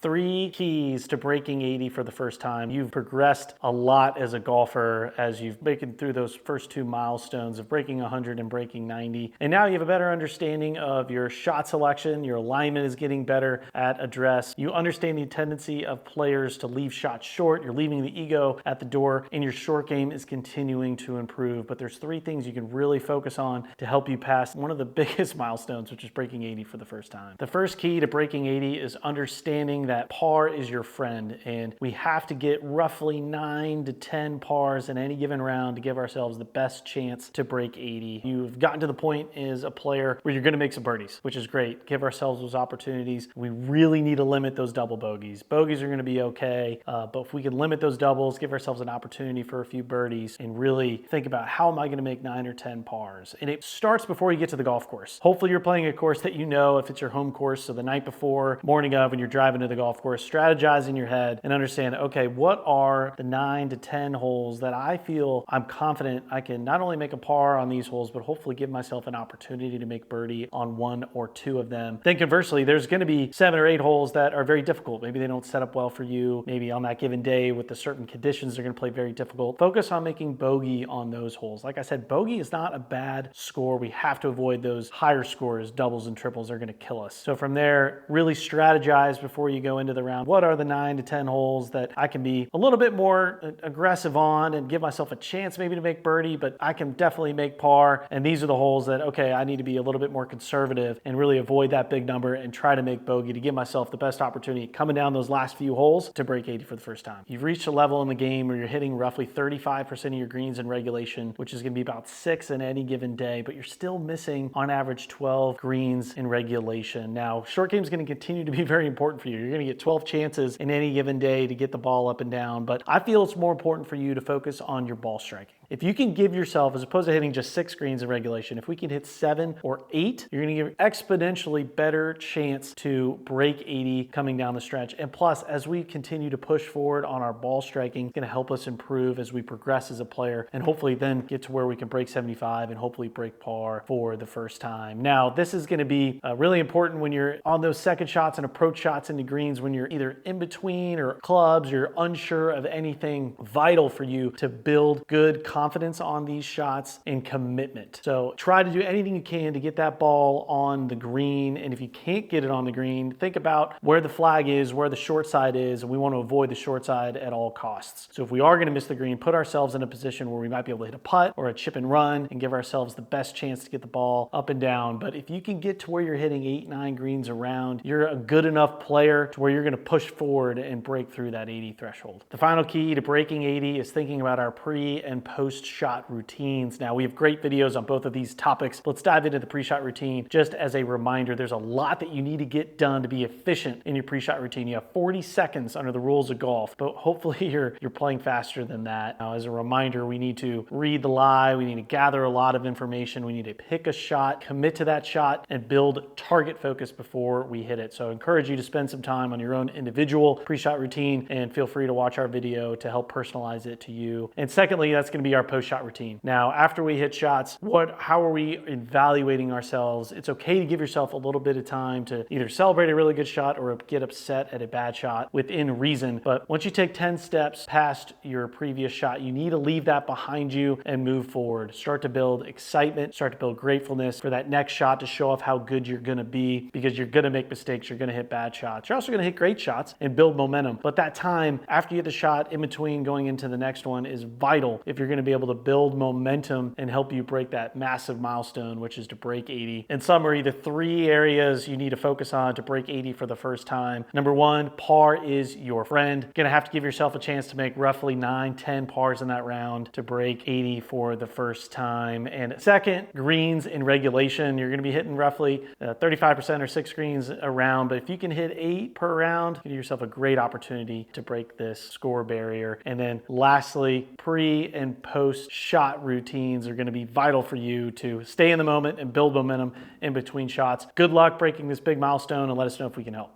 3 keys to breaking 80 for the first time. You've progressed a lot as a golfer as you've making through those first 2 milestones of breaking 100 and breaking 90. And now you have a better understanding of your shot selection. Your alignment is getting better at address. You understand the tendency of players to leave shots short. You're leaving the ego at the door, and your short game is continuing to improve. But there's 3 things you can really focus on to help you pass one of the biggest milestones, which is breaking 80 for the first time. The first key to breaking 80 is understanding that par is your friend, and we have to get roughly 9 to 10 pars in any given round to give ourselves the best chance to break 80. You've gotten to the point as a player where you're going to make some birdies, which is great. Give ourselves those opportunities. We really need to limit those double bogeys. Bogeys are going to be okay, but if we can limit those doubles, give ourselves an opportunity for a few birdies, and really think about how am I going to make 9 or 10 pars. And it starts before you get to the golf course. Hopefully you're playing a course that you know if it's your home course, so the night before, morning of, when you're driving to the golf course, strategize in your head and understand, okay, what are the 9 to 10 holes that I feel I'm confident I can not only make a par on these holes, but hopefully give myself an opportunity to make birdie on 1 or 2 of them. Then conversely, there's going to be 7 or 8 holes that are very difficult. Maybe they don't set up well for you. Maybe on that given day with the certain conditions, they're going to play very difficult. Focus on making bogey on those holes. Like I said, bogey is not a bad score. We have to avoid those higher scores. Doubles and triples are going to kill us. So from there, really strategize before you go into the round. What are the 9 to 10 holes that I can be a little bit more aggressive on and give myself a chance maybe to make birdie, but I can definitely make par. And these are the holes that, okay, I need to be a little bit more conservative and really avoid that big number and try to make bogey to give myself the best opportunity coming down those last few holes to break 80 for the first time. You've reached a level in the game where you're hitting roughly 35% of your greens in regulation, which is going to be about 6 in any given day, but you're still missing on average 12 greens in regulation. Now, short game is going to continue to be very important for you. You're going to get 12 chances in any given day to get the ball up and down, but I feel it's more important for you to focus on your ball striking. If you can give yourself, as opposed to hitting just 6 greens in regulation, if we can hit 7 or 8, you're going to give exponentially better chance to break 80 coming down the stretch. And plus, as we continue to push forward on our ball striking, it's going to help us improve as we progress as a player and hopefully then get to where we can break 75 and hopefully break par for the first time. Now, this is going to be really important when you're on those second shots and approach shots into greens, when you're either in between or clubs, you're unsure of anything vital for you to build good confidence on these shots and commitment. So try to do anything you can to get that ball on the green. And if you can't get it on the green, think about where the flag is, where the short side is, and we want to avoid the short side at all costs. So if we are going to miss the green, put ourselves in a position where we might be able to hit a putt or a chip and run and give ourselves the best chance to get the ball up and down. But if you can get to where you're hitting 8, 9 greens around, you're a good enough player to where you're going to push forward and break through that 80 threshold. The final key to breaking 80 is thinking about our pre and post shot routines. Now, we have great videos on both of these topics. Let's dive into the pre-shot routine. Just as a reminder, there's a lot that you need to get done to be efficient in your pre-shot routine. You have 40 seconds under the rules of golf, but hopefully you're playing faster than that. Now, as a reminder, we need to read the lie. We need to gather a lot of information. We need to pick a shot, commit to that shot, and build target focus before we hit it. So I encourage you to spend some time on your own individual pre-shot routine, and feel free to watch our video to help personalize it to you. And secondly, that's going to be our post-shot routine. Now, after we hit shots, how are we evaluating ourselves? It's okay to give yourself a little bit of time to either celebrate a really good shot or get upset at a bad shot within reason. But once you take 10 steps past your previous shot, you need to leave that behind you and move forward. Start to build excitement, start to build gratefulness for that next shot to show off how good you're going to be, because you're going to make mistakes, you're going to hit bad shots. You're also going to hit great shots and build momentum. But that time after you hit the shot in between going into the next one is vital if you're going to be able to build momentum and help you break that massive milestone, which is to break 80. In summary, the 3 areas you need to focus on to break 80 for the first time. Number 1, par is your friend. You're going to have to give yourself a chance to make roughly 9, 10 pars in that round to break 80 for the first time. And second, greens in regulation. You're going to be hitting roughly 35% or 6 greens around, but if you can hit 8 per round, give yourself a great opportunity to break this score barrier. And then lastly, pre and post shot routines are going to be vital for you to stay in the moment and build momentum in between shots. Good luck breaking this big milestone, and let us know if we can help.